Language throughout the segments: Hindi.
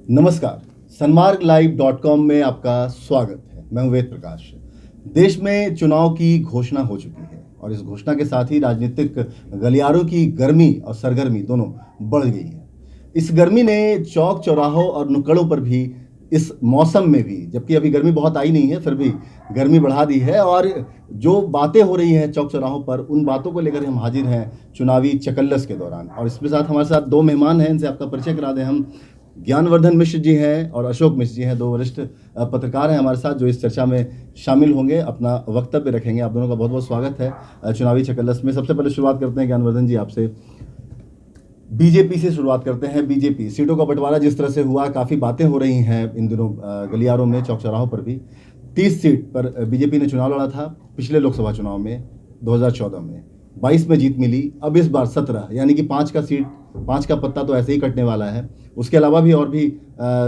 नमस्कार। सन्मार्ग में आपका स्वागत है। मैं हूं वेद प्रकाश। देश में चुनाव की घोषणा हो चुकी है और इस घोषणा के साथ ही राजनीतिक गलियारों की गर्मी और सरगर्मी दोनों बढ़ गई है। इस गर्मी ने चौक चौराहों और नुक्कड़ों पर भी इस मौसम में भी, जबकि अभी गर्मी बहुत आई नहीं है, फिर भी गर्मी बढ़ा दी है। और जो बातें हो रही हैं चौक चौराहों पर, उन बातों को लेकर हम हाजिर हैं चुनावी चकल्लस के दौरान। और इसके साथ हमारे साथ दो मेहमान हैं, इनसे आपका परिचय करा दें। हम ज्ञानवर्धन मिश्र जी हैं और अशोक मिश्र जी हैं, दो वरिष्ठ पत्रकार हैं हमारे साथ, जो इस चर्चा में शामिल होंगे, अपना वक्तव्य रखेंगे। आप दोनों का बहुत बहुत स्वागत है चुनावी चकल्लस में। सबसे पहले शुरुआत करते हैं ज्ञानवर्धन जी आपसे। बीजेपी से शुरुआत करते हैं। बीजेपी सीटों का बंटवारा जिस तरह से हुआ, काफ़ी बातें हो रही हैं इन दिनों गलियारों में, चौक चौराहों पर भी। 30 सीट पर बीजेपी ने चुनाव लड़ा था पिछले लोकसभा चुनाव में 2014 में। 22 में जीत मिली। अब इस बार 17, यानी कि 5 का पत्ता तो ऐसे ही कटने वाला है। उसके अलावा भी और भी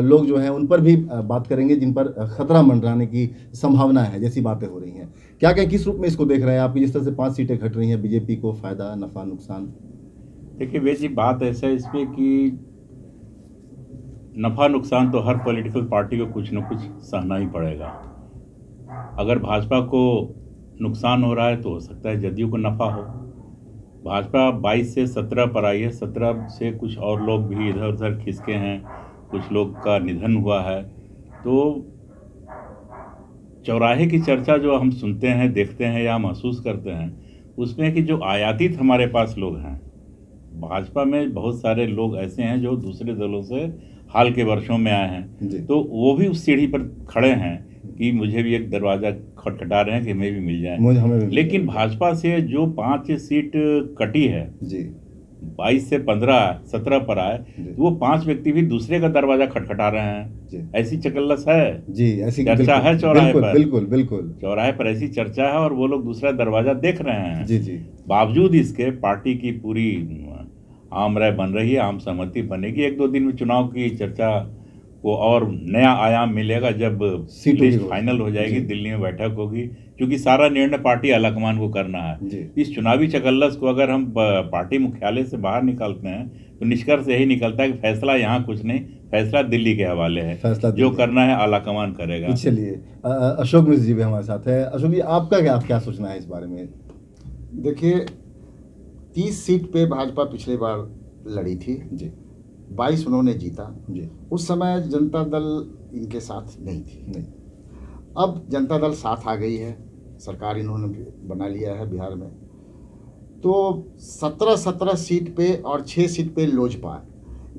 लोग जो हैं उन पर भी बात करेंगे जिन पर खतरा मंडराने की संभावना है, जैसी बातें हो रही हैं। क्या क्या किस रूप में इसको देख रहे हैं आप, जिस तरह से 5 सीटें घट रही हैं, बीजेपी को फायदा, नफा, नुकसान? देखिए वेद जी, बात ऐसा है इसमें कि नफ़ा नुकसान तो हर पॉलिटिकल पार्टी को कुछ न कुछ सहना ही पड़ेगा। अगर भाजपा को नुकसान हो रहा है तो हो सकता है जदयू को नफ़ा हो। भाजपा 22 से 17 पर आई है। 17 से कुछ और लोग भी इधर उधर खिसके हैं, कुछ लोग का निधन हुआ है। तो चौराहे की चर्चा जो हम सुनते हैं, देखते हैं या महसूस करते हैं, उसमें कि जो आयातित हमारे पास लोग हैं, भाजपा में बहुत सारे लोग ऐसे हैं जो दूसरे दलों से हाल के वर्षों में आए हैं, तो वो भी उस सीढ़ी पर खड़े हैं कि मुझे भी एक दरवाज़ा खटखटा रहे हैं कि हमें भी मिल जाए। लेकिन भाजपा से जो 5 सीट कटी है जी, 22 से 15 17 पर आए, तो वो 5 व्यक्ति भी दूसरे का दरवाजा खटखटा रहे हैं। ऐसी चकल्लस है जी, ऐसी चर्चा है चौराहे पर। बिल्कुल बिल्कुल, चौराहे पर ऐसी चर्चा है और वो लोग दूसरा दरवाजा देख रहे हैं जी जी। बावजूद इसके पार्टी की पूरी आम राय बन रही है, आम सहमति बनेगी। 1-2 दिन में चुनाव की चर्चा को और नया आयाम मिलेगा जब लिस्ट फाइनल हो जाएगी, दिल्ली में बैठक होगी, क्योंकि सारा निर्णय पार्टी आलाकमान को करना है। इस चुनावी चकल्लस को अगर हम पार्टी मुख्यालय से बाहर निकालते हैं तो निष्कर्ष यही निकलता है कि फैसला यहाँ कुछ नहीं, फैसला दिल्ली के हवाले है। जो करना है आलाकमान करेगा। चलिए, अशोक मिश्र जी भी हमारे साथ है। अशोक जी, आपका क्या सोचना है इस बारे में? देखिए, 30 सीट पे भाजपा पिछली बार लड़ी थी जी, 22 उन्होंने जीता जी। उस समय जनता दल इनके साथ नहीं थी। अब जनता दल साथ आ गई है, सरकार इन्होंने बना लिया है बिहार में। तो 17 सीट पे और 6 सीट पे लोजपा,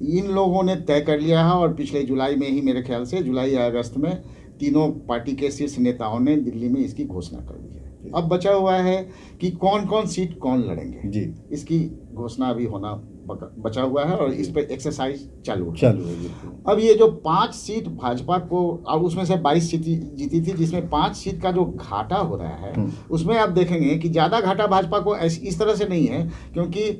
इन लोगों ने तय कर लिया है। और पिछले जुलाई में ही, मेरे ख्याल से जुलाई या अगस्त में, तीनों पार्टी के शीर्ष नेताओं ने दिल्ली में इसकी घोषणा कर दी है। अब बचा हुआ है कि कौन कौन सीट कौन लड़ेंगे जी, इसकी घोषणा अभी होना बचा हुआ है और इस पर एक्सरसाइज चालू है। अब ये जो 5 सीट भाजपा को, अब उसमें से 22 सीट जीती थी, जिसमें 5 सीट का जो घाटा हो रहा है उसमें आप देखेंगे कि ज़्यादा घाटा भाजपा को इस तरह से नहीं है, क्योंकि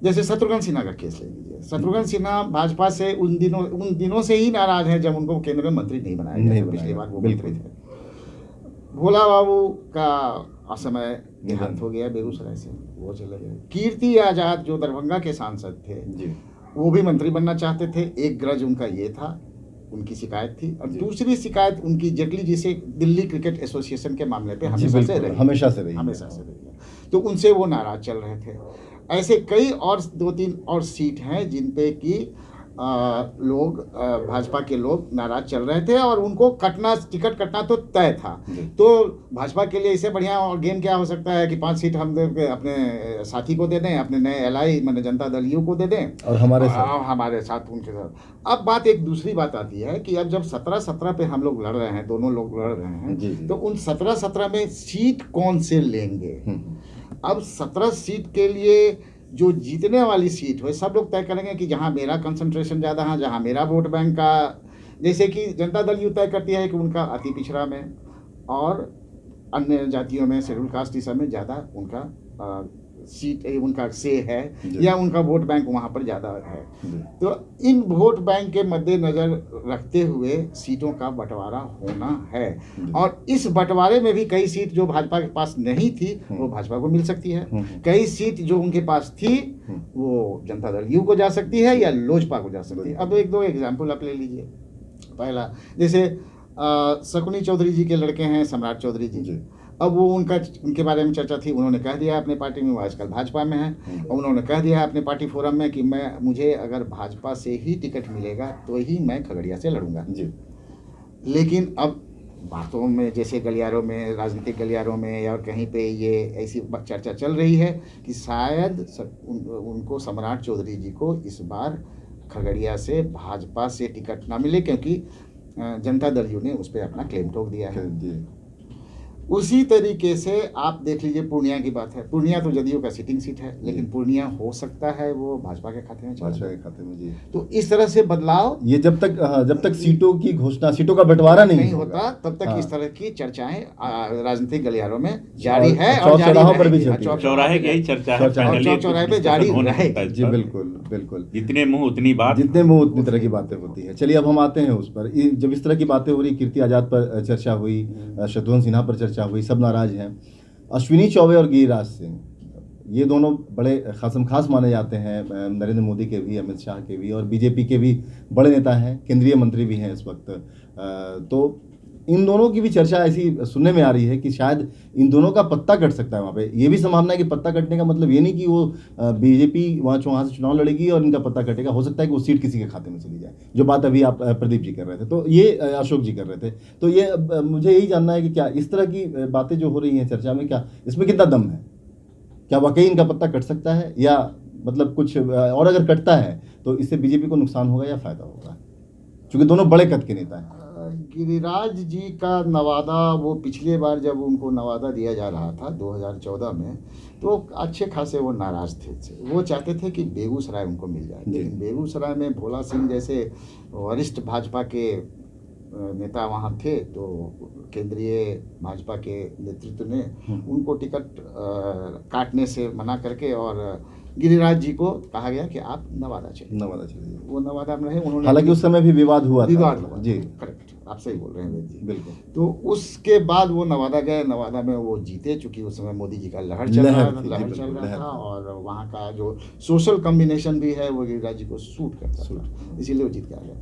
जैसे शत्रुघ्न सिन्हा का केस ले लीजिए। शत्रुघ्न सिन्हा भाजपा से उन दिनों से ही नाराज है जब उनको केंद्र में मंत्री नहीं बनाया गया। पिछली बार वो मंत्री थे। भोला बाबू का असमय देहांत हो गया बेगूसराय से, वो चले गए। कीर्ति आजाद जो दरभंगा के सांसद थे जी, वो भी मंत्री बनना चाहते थे। एक ग्रज उनका ये था, उनकी शिकायत थी। और दूसरी शिकायत उनकी जेटली जी से दिल्ली क्रिकेट एसोसिएशन के मामले पे हमेशा से रही है। तो उनसे वो नाराज चल रहे थे। ऐसे कई और 2-3 और सीट हैं जिन पे कि लोग, भाजपा के लोग नाराज चल रहे थे और उनको टिकट कटना तो तय था। तो भाजपा के लिए इससे बढ़िया और गेम क्या हो सकता है कि 5 सीट हम अपने साथी को दे दें, अपने नए एलआई माने जनता दल यू को दे दें और हमारे साथ उनके साथ। अब बात एक दूसरी बात आती है कि अब जब 17 पे हम लोग लड़ रहे हैं, दोनों लोग लड़ रहे हैं, तो उन 17 में सीट कौन से लेंगे? अब 17 सीट के लिए जो जीतने वाली सीट हो, सब लोग तय करेंगे कि जहाँ मेरा कंसंट्रेशन ज़्यादा है, जहाँ मेरा वोट बैंक का, जैसे कि जनता दल यू तय करती है कि उनका अति पिछड़ा में और अन्य जातियों में, शेड्यूल कास्ट, इस सब में ज़्यादा उनका सीट उनका से है जी। या उनका वोट बैंक वहाँ पर ज़्यादा है। जी। तो इन वोट बैंक के मद्देनज़र रखते हुए सीटों का बंटवारा होना है जी। और इस बंटवारे में भी कई सीट जो भाजपा के पास नहीं थी वो भाजपा को मिल सकती है, कई सीट जो उनके पास थी वो जनता दल यू को जा सकती है या लोजपा को जा सकती है। अब एक दो एग्जाम्पल आप ले लीजिए। पहला जैसे शकुनी चौधरी जी के लड़के हैं सम्राट चौधरी जी। अब वो उनके बारे में चर्चा थी, उन्होंने कह दिया अपने पार्टी में, वो आजकल भाजपा में है, और उन्होंने कह दिया अपने पार्टी फोरम में कि मुझे अगर भाजपा से ही टिकट मिलेगा तो ही मैं खगड़िया से लड़ूंगा जी। लेकिन अब बातों में जैसे गलियारों में, राजनीतिक गलियारों में या कहीं पे ये ऐसी चर्चा चल रही है कि शायद उनको सम्राट चौधरी जी को इस बार खगड़िया से भाजपा से टिकट ना मिले क्योंकि जनता दल यू ने उस पर अपना क्लेम ठोक दिया है। उसी तरीके से आप देख लीजिए पूर्णिया की बात है। पूर्णिया तो जदयू का सिटिंग सीट है, लेकिन पूर्णिया हो सकता है वो भाजपा के खाते में चला जाए। जी। तो इस तरह से बदलाव ये जब तक सीटों की घोषणा, सीटों का बंटवारा नहीं होता तब तक इस तरह की चर्चाएं राजनीतिक गलियारों में जारी है और चौराहों पर भी चलती है। चौराहे की यही चर्चा है, चौराहे पे जारी रहेगी। जी बिल्कुल बिल्कुल। जितने मुंह उतनी बात, जितने मुंह उतनी तरह की बातें होती है। चलिए अब हम आते हैं उस पर। जब इस तरह की बातें हो रही, कीर्ति आजाद पर चर्चा हुई, शत्रुघ्न सिन्हा पर चर्चा हुई, सब नाराज हैं। अश्विनी चौबे और गिरिराज सिंह, ये दोनों बड़े खास माने जाते हैं, नरेंद्र मोदी के भी, अमित शाह के भी और बीजेपी के भी बड़े नेता हैं, केंद्रीय मंत्री भी हैं इस वक्त। तो इन दोनों की भी चर्चा ऐसी सुनने में आ रही है कि शायद इन दोनों का पत्ता कट सकता है वहाँ पे। ये भी संभावना है कि पत्ता कटने का मतलब ये नहीं कि वो बीजेपी वहाँ से चुनाव लड़ेगी और इनका पत्ता कटेगा। हो सकता है कि वो सीट किसी के खाते में चली जाए, जो बात अभी आप प्रदीप जी कर रहे थे, तो ये अशोक जी कर रहे थे। तो ये मुझे यही जानना है कि क्या इस तरह की बातें जो हो रही हैं चर्चा में, क्या इसमें कितना दम है? क्या वाकई इनका पत्ता कट सकता है या मतलब कुछ और अगर कटता है तो इससे बीजेपी को नुकसान होगा या फायदा होगा, क्योंकि दोनों बड़े कद के नेता हैं? गिरिराज जी का नवादा, वो पिछले बार जब उनको नवादा दिया जा रहा था 2014 में, तो अच्छे खासे वो नाराज थे। वो चाहते थे कि बेगूसराय उनको मिल जाए, लेकिन बेगूसराय में भोला सिंह जैसे वरिष्ठ भाजपा के नेता वहाँ थे, तो केंद्रीय भाजपा के नेतृत्व ने उनको टिकट काटने से मना करके और गिरिराज जी को कहा गया कि आप नवादा चलिए। वो नवादा में रहे। उन्होंने, हालांकि उस समय भी विवाद हुआ जी, करेक्ट, आप सही बोल रहे हैं जी, बिल्कुल। तो उसके बाद वो नवादा गए, नवादा में वो जीते, चूंकि उस समय मोदी जी का लहर चल रहा था और वहाँ का जो सोशल कॉम्बिनेशन भी है वो गिरिराज जी को सूट करता था, इसीलिए वो जीत के आ गए।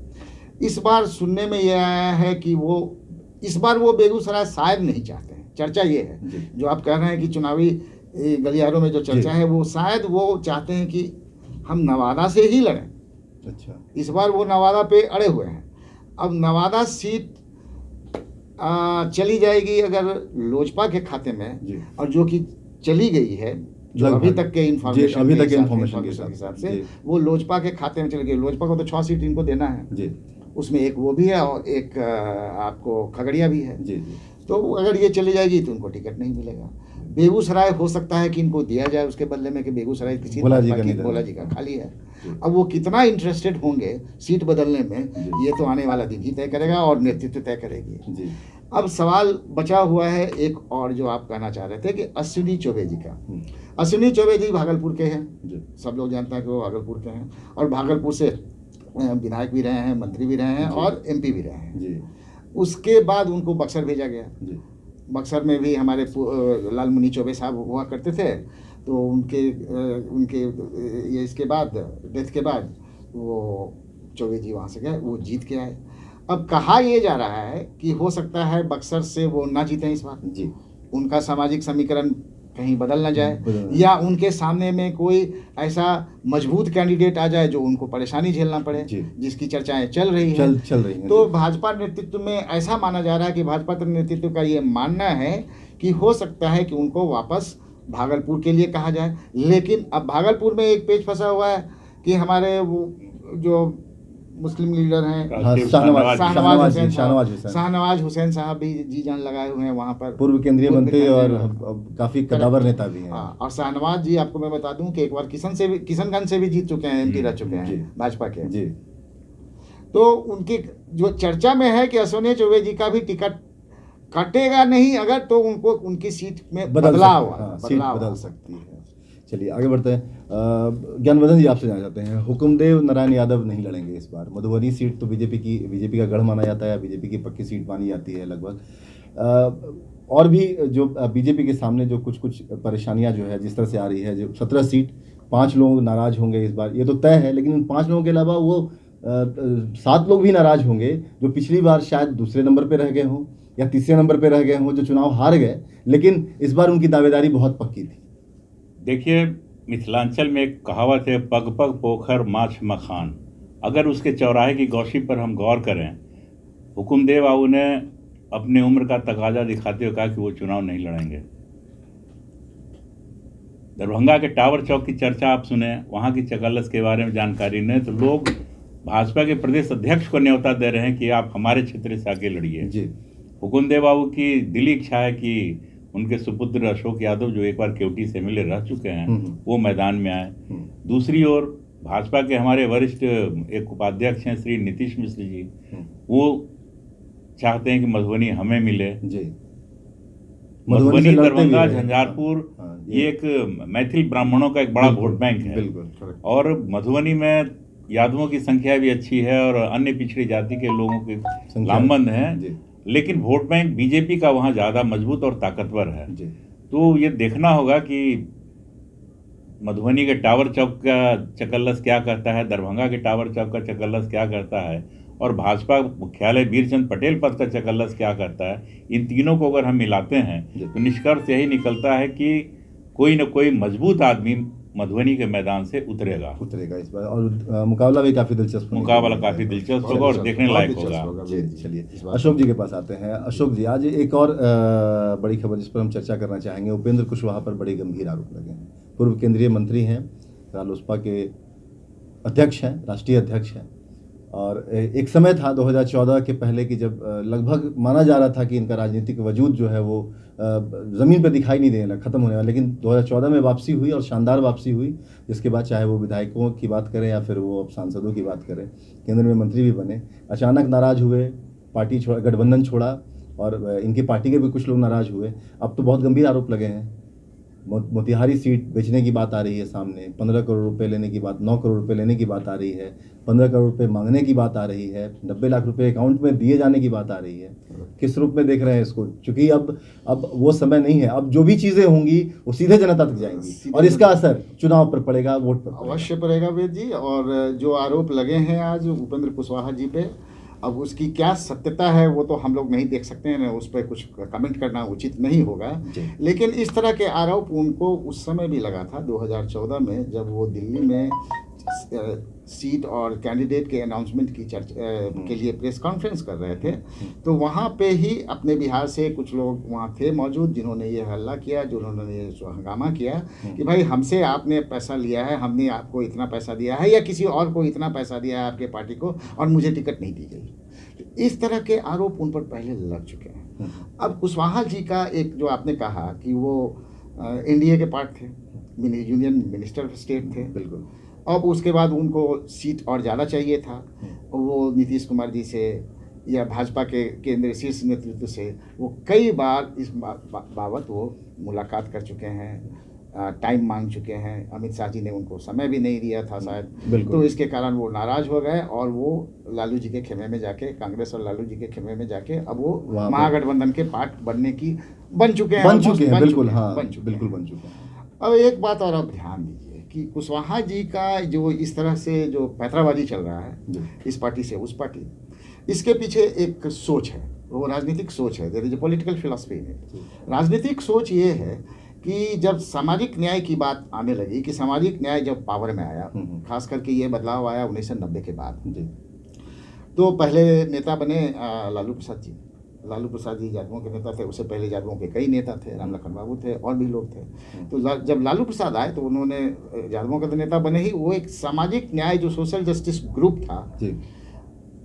इस बार सुनने में यह आया है कि वो इस बार वो बेगूसराय शायद नहीं चाहते हैं। चर्चा ये है जो आप कह रहे हैं कि चुनावी गलियारों में जो चर्चा है, वो शायद वो चाहते हैं कि हम नवादा से ही लड़ें। अच्छा, इस बार वो नवादा पे अड़े हुए हैं। अब नवादा सीट चली जाएगी अगर लोजपा के खाते में, और जो कि चली गई है, जो अभी तक के इंफॉर्मेशन के हिसाब से वो लोजपा के खाते में चली गई। लोजपा को तो 6 सीट इनको देना है, उसमें एक वो भी है और एक आपको खगड़िया भी है। तो अगर ये चली जाएगी तो उनको टिकट नहीं मिलेगा। बेगूसराय हो सकता है कि इनको दिया जाए उसके बदले में कि बेगूसराय की सीट भोला जी का खाली है। अब वो कितना इंटरेस्टेड होंगे सीट बदलने में, ये तो आने वाला दिन ही तय करेगा और नेतृत्व तय करेगी। अब सवाल बचा हुआ है एक और, जो आप कहना चाह रहे थे कि अश्विनी चौबे जी का। अश्विनी चौबे जी भागलपुर के हैं, सब लोग जानते हैं कि वो भागलपुर के हैं और भागलपुर से विधायक भी रहे हैं, मंत्री भी रहे हैं और MP भी रहे हैं। उसके बाद उनको बक्सर भेजा गया। बक्सर में भी हमारे लालमुनि चौबे साहब हुआ करते थे, तो उनके ये इसके बाद डेथ के बाद वो चौबे जी वहाँ से गए, वो जीत के आए। अब कहा ये जा रहा है कि हो सकता है बक्सर से वो ना जीतें इस बार जी, उनका सामाजिक समीकरण कहीं बदल ना जाए या उनके सामने में कोई ऐसा मजबूत कैंडिडेट आ जाए जो उनको परेशानी झेलना पड़े, जिसकी चर्चाएं चल रही हैं। तो भाजपा नेतृत्व में ऐसा माना जा रहा है कि भाजपा नेतृत्व का ये मानना है कि हो सकता है कि उनको वापस भागलपुर के लिए कहा जाए। लेकिन अब भागलपुर में एक पेच फंसा हुआ है कि हमारे वो जो मुस्लिम लीडर हैं शाहनवाज हुसैन साहब भी जी जान लगाए हुए हैं वहाँ पर, पूर्व केंद्रीय मंत्री और काफी कदावर नेता भी हैं। और शाहनवाज जी, आपको मैं बता दूं कि एक बार किशनगंज से भी जीत चुके हैं, MP रह चुके हैं भाजपा के जी। तो उनकी जो चर्चा में है कि अश्विनी चौबे जी का भी टिकट कटेगा नहीं अगर, तो उनको उनकी सीट में बदलाव बदल सकती है। चलिए आगे बढ़ते हैं। ज्ञानवर्धन जी, आपसे जानना चाहते हैं, हुकुमदेव नारायण यादव नहीं लड़ेंगे इस बार। मधुबनी सीट तो बीजेपी का गढ़ माना जाता है, बीजेपी की पक्की सीट मानी जाती है लगभग। और भी जो बीजेपी के सामने जो कुछ परेशानियां जो है जिस तरह से आ रही है, जो 17 सीट 5 लोग नाराज होंगे इस बार, ये तो तय है, लेकिन उन 5 लोगों के अलावा वो 7 लोग भी नाराज होंगे जो पिछली बार शायद दूसरे नंबर पे रह गए हों या तीसरे नंबर पे रह गए हों, जो चुनाव हार गए, लेकिन इस बार उनकी दावेदारी बहुत पक्की थी। देखिए, मिथिलांचल में एक कहावत है, पग पग पोखर माछ मखान। अगर उसके चौराहे की गौशी पर हम गौर करें, हुकुमदेव बाबू ने अपनी उम्र का तकाजा दिखाते हुए कहा कि वो चुनाव नहीं लड़ेंगे। दरभंगा के टावर चौक की चर्चा आप सुने, वहाँ की चकल्लस के बारे में जानकारी ने, तो लोग भाजपा के प्रदेश अध्यक्ष को न्योता दे रहे हैं कि आप हमारे क्षेत्र से आके लड़िए जी। हुकुमदेव बाबू की दिली इच्छा है कि उनके सुपुत्र अशोक यादव, जो एक बार केवटी से मिले रह चुके हैं, वो मैदान में आए। दूसरी ओर भाजपा के हमारे वरिष्ठ एक उपाध्यक्ष हैं श्री नीतीश मिश्र जी, वो चाहते हैं कि मधुबनी हमें मिले जी। मधुबनी, दरभंगा, झंझारपुर, ये एक मैथिल ब्राह्मणों का एक बड़ा वोट बैंक है, और मधुबनी में यादवों की संख्या भी अच्छी है और अन्य पिछड़ी जाति के लोगों के लामबंद हैं, लेकिन वोट बैंक बीजेपी का वहाँ ज़्यादा मजबूत और ताकतवर है। तो ये देखना होगा कि मधुबनी के टावर चौक का चकल्लस क्या करता है, दरभंगा के टावर चौक का चकल्लस क्या करता है, और भाजपा मुख्यालय वीरचंद पटेल पथ का चकल्लस क्या करता है। इन तीनों को अगर हम मिलाते हैं तो निष्कर्ष यही निकलता है कि कोई न कोई मजबूत आदमी मधुबनी के मैदान से उतरेगा इस बार, और मुकाबला भी काफी दिलचस्प होगा और देखने लायक होगा। चलिए अशोक जी के पास आते हैं। अशोक जी, आज एक और बड़ी खबर जिस पर हम चर्चा करना चाहेंगे, उपेंद्र कुशवाहा पर बड़े गंभीर आरोप लगे हैं। पूर्व केंद्रीय मंत्री हैं, रालोसपा के अध्यक्ष हैं, राष्ट्रीय अध्यक्ष हैं, और एक समय था 2014 के पहले कि जब लगभग माना जा रहा था कि इनका राजनीतिक वजूद जो है वो ज़मीन पर दिखाई नहीं देने लगा, खत्म होने वाला, लेकिन 2014 में वापसी हुई और शानदार वापसी हुई, जिसके बाद चाहे वो विधायकों की बात करें या फिर वो अब सांसदों की बात करें, केंद्र में मंत्री भी बने। अचानक नाराज़ हुए, पार्टी छोड़ा, गठबंधन छोड़ा, और इनकी पार्टी के भी कुछ लोग नाराज़ हुए। अब तो बहुत गंभीर आरोप लगे हैं, मोतिहारी सीट बेचने की बात आ रही है सामने, 15 करोड़ रुपए लेने की बात, 9 करोड़ रुपए लेने की बात आ रही है, 15 करोड़ रुपए मांगने की बात आ रही है, 90 लाख रुपए अकाउंट में दिए जाने की बात आ रही है। किस रूप में देख रहे हैं इसको? क्योंकि अब वो समय नहीं है, अब जो भी चीज़ें होंगी वो सीधे जनता तक जाएंगी और इसका असर चुनाव पर पड़ेगा, वोट पर अवश्य पड़ेगा वेद जी। और जो आरोप लगे हैं आज उपेंद्र कुशवाहा जी पे, अब उसकी क्या सत्यता है वो तो हम लोग नहीं देख सकते हैं, उस पर कुछ कमेंट करना उचित नहीं होगा। लेकिन इस तरह के आरोप उनको उस समय भी लगा था 2014 में, जब वो दिल्ली में सीट और कैंडिडेट के अनाउंसमेंट की चर्चा के लिए प्रेस कॉन्फ्रेंस कर रहे थे, तो वहाँ पे ही अपने बिहार से कुछ लोग वहाँ थे मौजूद, जिन्होंने ये हल्ला किया, जिन्होंने ये हंगामा किया कि भाई हमसे आपने पैसा लिया है, हमने आपको इतना पैसा दिया है या किसी और को इतना पैसा दिया है आपके पार्टी को, और मुझे टिकट नहीं दी गई। इस तरह के आरोप उन पर पहले लग चुके हैं। अब कुशवाहा जी का एक जो आपने कहा कि वो एनडीए के पार्ट थे, यूनियन मिनिस्टर ऑफ स्टेट थे, बिल्कुल। अब उसके बाद उनको सीट और ज़्यादा चाहिए था, वो नीतीश कुमार जी से या भाजपा के केंद्रीय शीर्ष नेतृत्व से वो कई बार इस बाबत वो मुलाकात कर चुके हैं, टाइम मांग चुके हैं। अमित शाह जी ने उनको समय भी नहीं दिया था शायद, तो इसके कारण वो नाराज़ हो गए और वो लालू जी के खेमे में जाके, कांग्रेस और लालू जी के खेमे में जाके अब वो महागठबंधन के पार्ट बन चुके हैं। बिल्कुल बन चुके हैं। अब एक बात और आप ध्यान दीजिए कि कुशवाहा जी का जो इस तरह से जो पैतराबाजी चल रहा है इस पार्टी से उस पार्टी, इसके पीछे एक सोच है, वो राजनीतिक सोच है, there is a political philosophy है। राजनीतिक सोच ये है कि जब सामाजिक न्याय की बात आने लगी, कि सामाजिक न्याय जब पावर में आया, खास करके ये बदलाव आया 1990 के बाद, तो पहले नेता बने लालू प्रसाद जी। लालू प्रसाद जी यादवों के नेता थे, उससे पहले यादवों के कई नेता थे, राम लखन बाबू थे और भी लोग थे। तो जब लालू प्रसाद आए तो उन्होंने यादवों के तो नेता बने ही, वो एक सामाजिक न्याय जो सोशल जस्टिस ग्रुप था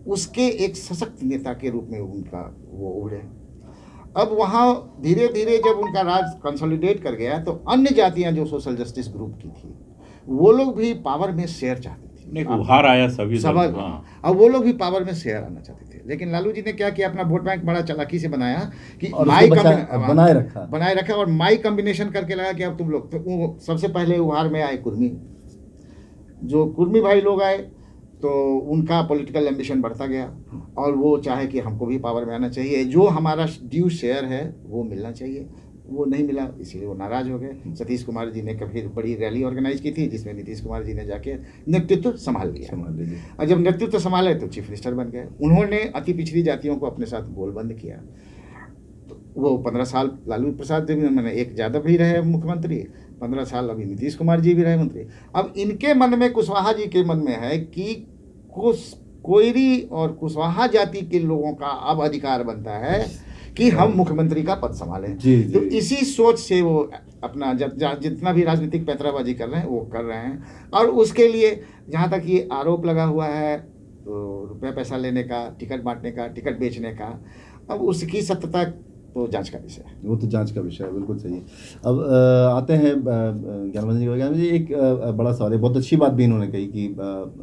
उसके एक सशक्त नेता के रूप में उनका वो उभरे। अब वहाँ धीरे धीरे जब उनका राज कंसोलिडेट कर गया तो अन्य जातियाँ जो सोशल जस्टिस ग्रुप की थी वो लोग भी पावर में शेयर चाहती थी। थी। नहीं, उभार आया सभी सवाल, दलों, हाँ। अब वो लोग भी पावर में शेयर आना चाहते थे, लेकिन लालू जी ने क्या किया, अपना वोट बैंक बड़ा चालाकी से बनाया कि और माई उसको बनाए रखा और माई कॉम्बिनेशन करके लगा कि अब तुम लोग, तो वो सबसे पहले उभार में आए कुर्मी, जो कुर्मी भाई लोग आए तो उनका पॉलिटिकल एम्बिशन बढ़ता गया और वो चाहे कि हमको भी पावर में आना चाहिए, जो हमारा ड्यू शेयर है वो मिलना चाहिए, वो नहीं मिला, इसीलिए वो नाराज हो गए। सतीश कुमार जी ने कभी बड़ी रैली ऑर्गेनाइज की थी जिसमें नीतीश कुमार जी ने जाके नेतृत्व संभाल लिया, और जब नेतृत्व संभाले तो चीफ मिनिस्टर बन गए। उन्होंने अति पिछड़ी जातियों को अपने साथ गोलबंद किया। तो वो 15 साल लालू प्रसाद जी, मैंने एक यादव भी रहे मुख्यमंत्री, 15 साल अभी नीतीश कुमार जी भी रहे मंत्री। अब इनके मन में, कुशवाहा जी के मन में है कि कोयरी और कुशवाहा जाति के लोगों का अब अधिकार बनता है कि हम मुख्यमंत्री का पद संभालें। तो इसी सोच से वो अपना जितना भी राजनीतिक पैंतराबाजी कर रहे हैं वो कर रहे हैं, और उसके लिए जहाँ तक ये आरोप लगा हुआ है तो रुपया पैसा लेने का, टिकट बांटने का, टिकट बेचने का, अब उसकी सत्यता तो जांच का विषय है। वो तो जांच का विषय है, बिल्कुल सही है। अब आते हैं ज्ञानमंदिर जी, एक बड़ा सवाल है, बहुत अच्छी बात भी इन्होंने कही कि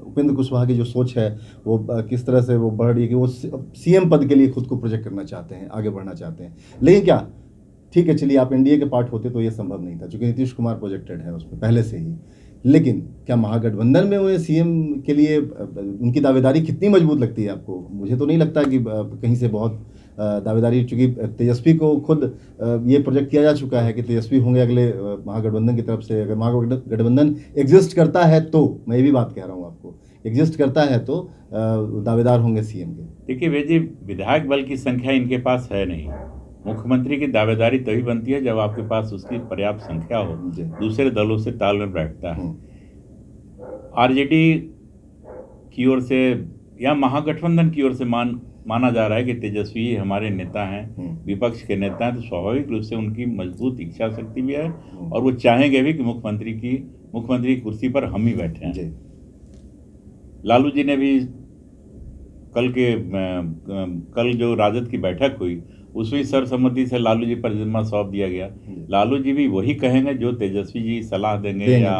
उपेंद्र कुशवाहा की जो सोच है वो किस तरह से वो बढ़ रही है कि वो सीएम पद के लिए खुद को प्रोजेक्ट करना चाहते हैं, आगे बढ़ना चाहते हैं। लेकिन क्या, ठीक है चलिए, आप एनडीए के पार्ट होते तो ये संभव नहीं था, क्योंकि नीतीश कुमार प्रोजेक्टेड है उसमें पहले से ही। लेकिन क्या महागठबंधन में उन्हें सीएम के लिए उनकी दावेदारी कितनी मजबूत लगती है आपको? मुझे तो नहीं लगता कि कहीं से बहुत दावेदारी, चूंकि तेजस्वी को खुद ये प्रोजेक्ट किया जा चुका है कि तेजस्वी होंगे अगले महागठबंधन की तरफ से। अगर महागठबंधन एग्जिस्ट करता है तो, मैं ये भी बात कह रहा हूँ आपको, एग्जिस्ट करता है तो दावेदार होंगे सीएम के। देखिए वे जी, विधायक बल की संख्या इनके पास है नहीं। मुख्यमंत्री की दावेदारी तभी बनती है जब आपके पास उसकी पर्याप्त संख्या हो, दूसरे दलों से तालमेल बैठता है। आरजेडी की ओर से या महागठबंधन की ओर से माना जा रहा है कि तेजस्वी हमारे नेता हैं, विपक्ष के नेता हैं, तो स्वाभाविक रूप से उनकी मजबूत इच्छा शक्ति भी है और वो चाहेंगे भी कि मुख्यमंत्री की कुर्सी पर हम ही बैठे हैं। लालू जी ने भी कल जो राजद की बैठक हुई उसमें सर्वसम्मति से लालू जी पर जिम्मा सौंप दिया गया। लालू जी भी वही कहेंगे जो तेजस्वी जी सलाह देंगे या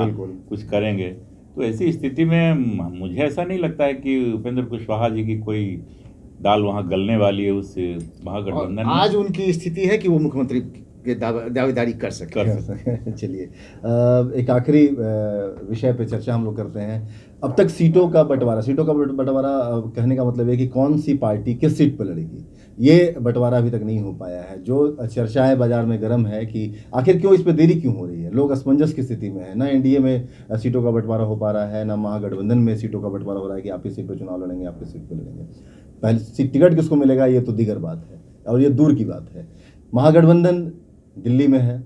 कुछ करेंगे। तो ऐसी स्थिति में मुझे ऐसा नहीं लगता है कि उपेंद्र कुशवाहा जी की कोई दाल वहाँ गलने वाली है उस महागठबंधन में। आज उनकी स्थिति है कि वो मुख्यमंत्री के दावेदारी कर सके। चलिए एक आखिरी विषय पे चर्चा हम लोग करते हैं। अब तक सीटों का बंटवारा कहने का मतलब है कि कौन सी पार्टी किस सीट पर लड़ेगी, ये बंटवारा अभी तक नहीं हो पाया है। जो चर्चाएं बाजार में गर्म है कि आखिर क्यों इस पर देरी क्यों हो रही है। लोग असमंजस की स्थिति में है, ना एनडीए में सीटों का बंटवारा हो पा रहा है, ना महागठबंधन में सीटों का बंटवारा हो रहा है कि आप इस सीट पर चुनाव लड़ेंगे, आप इस सीट पर लड़ेंगे। पहले टिकट किसको मिलेगा ये तो दीगर बात है और ये दूर की बात है। महागठबंधन दिल्ली में है,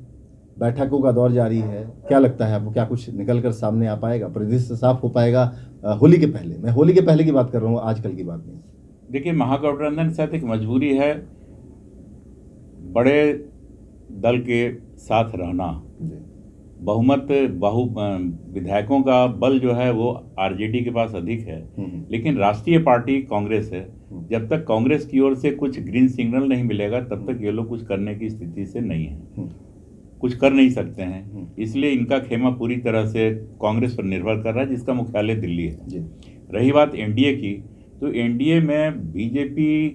बैठकों का दौर जारी है। क्या लगता है आपको, क्या कुछ निकल कर सामने आ पाएगा, परिदृश्य साफ हो पाएगा होली के पहले? मैं होली के पहले की बात कर रहा हूँ, आजकल की बात नहीं। देखिए, महागठबंधन के साथ एक मजबूरी है, बड़े दल के साथ रहना। विधायकों का बल जो है वो आरजेडी के पास अधिक है, लेकिन राष्ट्रीय पार्टी कांग्रेस है। जब तक कांग्रेस की ओर से कुछ ग्रीन सिग्नल नहीं मिलेगा तब तक ये लोग कुछ करने की स्थिति से नहीं है, कुछ कर नहीं सकते हैं। इसलिए इनका खेमा पूरी तरह से कांग्रेस पर निर्भर कर रहा है, जिसका मुख्यालय दिल्ली है। रही बात एनडीए की, तो एनडीए में बीजेपी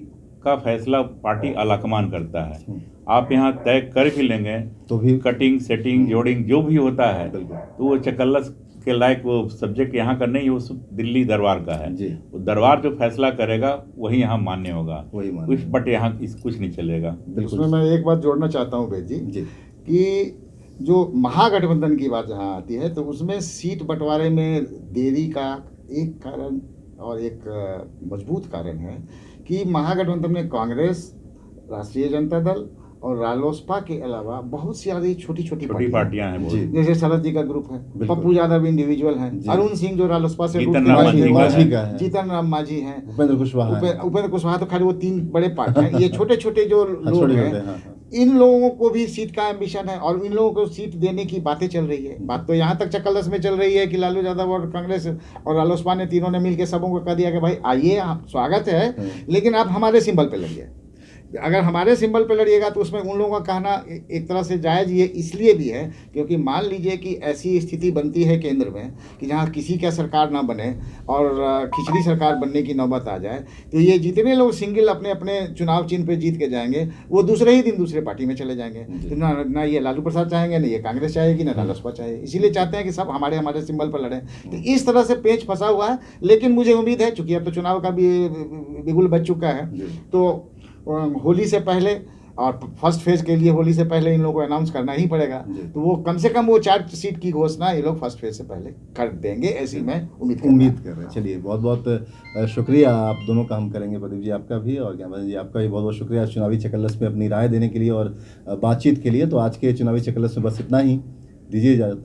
का फैसला पार्टी आलाकमान करता है। आप यहाँ तय कर भी लेंगे तो भी कटिंग, सेटिंग, जोड़िंग जो भी होता है तो वो चकल्लस के लायक वो सब्जेक्ट यहाँ का नहीं, वो दिल्ली दरबार का है। वो दरबार जो फैसला करेगा वही यहाँ मान्य होगा, बट यहाँ कुछ नहीं चलेगा। उसमें मैं एक बात जोड़ना चाहता हूँ वेद जी कि जो महागठबंधन की बात जहाँ आती है तो उसमें सीट बंटवारे में देरी का एक कारण और एक मजबूत कारण है कि महागठबंधन में कांग्रेस, राष्ट्रीय जनता दल और रालोसपा के अलावा बहुत सारी छोटी पार्टियां हैं। जैसे शरद जी का ग्रुप है, पप्पू यादव इंडिविजुअल हैं, अरुण सिंह जो रालोसपा से, जीतन राम मांझी हैं, उपेंद्र कुशवाहा तो खाली वो 3 बड़े पार्ट हैं। ये छोटे छोटे जो लोग हैं, इन लोगों को भी सीट का एम्बिशन है और इन लोगों को सीट देने की बातें चल रही है। बात तो यहाँ तक चकलस में चल रही है कि लालू यादव और कांग्रेस और रालोसपा ने तीनों ने मिलकर सबों को कह दिया कि भाई आइए, स्वागत है, लेकिन आप हमारे सिंबल पे लगिए। अगर हमारे सिंबल पे लड़िएगा तो उसमें उन लोगों का कहना एक तरह से जायज़ ये इसलिए भी है क्योंकि मान लीजिए कि ऐसी स्थिति बनती है केंद्र में कि जहाँ किसी का सरकार ना बने और खिचड़ी सरकार बनने की नौबत आ जाए, तो ये जितने लोग सिंगल अपने अपने चुनाव चिन्ह पे जीत के जाएंगे वो दूसरे ही दिन दूसरे पार्टी में चले जाएंगे। तो ना ये लालू प्रसाद चाहेंगे, ना ये कांग्रेस चाहेगी, ना रालोसपा चाहेगी, इसीलिए चाहते हैं कि सब हमारे हमारे सिंबल पर लड़ें। तो इस तरह से पेच फंसा हुआ है। लेकिन मुझे उम्मीद है, चूंकि अब तो चुनाव का भी बिगुल बज चुका है, तो होली से पहले और फर्स्ट फेज के लिए होली से पहले इन लोगों को अनाउंस करना ही पड़ेगा। तो वो कम से कम वो 4 सीट की घोषणा ये लोग फर्स्ट फेज से पहले कर देंगे, ऐसी मैं उम्मीद कर रहे हैं। चलिए, बहुत बहुत शुक्रिया आप दोनों का हम करेंगे, प्रदीप जी आपका भी और ज्ञानवर्धन जी आपका भी बहुत बहुत शुक्रिया चुनावी चकल्लस में अपनी राय देने के लिए और बातचीत के लिए। तो आज के चुनावी चकल्लस में बस इतना ही, दीजिए इजाजत।